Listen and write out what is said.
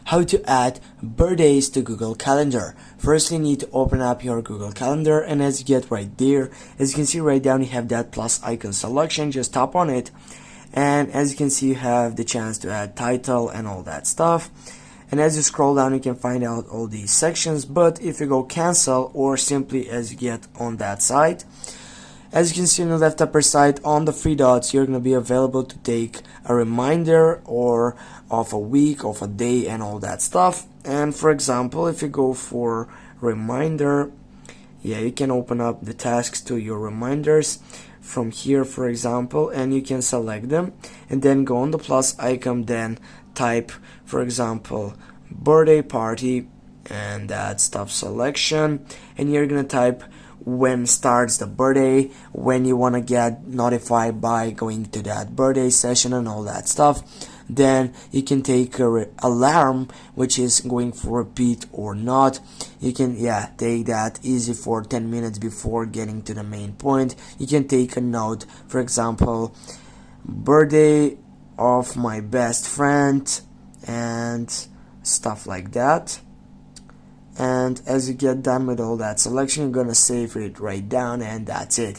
how to add birthdays to Google Calendar. First, you need to open up your Google Calendar, and as you get right there, as you can see right down, you have that plus icon selection. Just tap on it, and as you can see, you have the chance to add title and all that stuff. And as you scroll down, you can find out all these sections. But if you go cancel, or simply as you get on that site, as you can see on the left upper side on the three dots, you're going to be available to take a reminder or of a week, of a day, and all that stuff. And for example, if you go for reminder, yeah, you can open up the tasks to your reminders from here, for example, and you can select them and then go on the plus icon, then type, for example, birthday party and that stuff selection, and you're gonna type when starts the birthday, when you want to get notified by going to that birthday session and all that stuff. Then you can take a alarm, which is going for repeat or not. You can take that easy for 10 minutes before getting to the main point. You can take a note, for example, birthday of my best friend and stuff like that. And as you get done with all that selection, you're gonna save it right down, and that's it.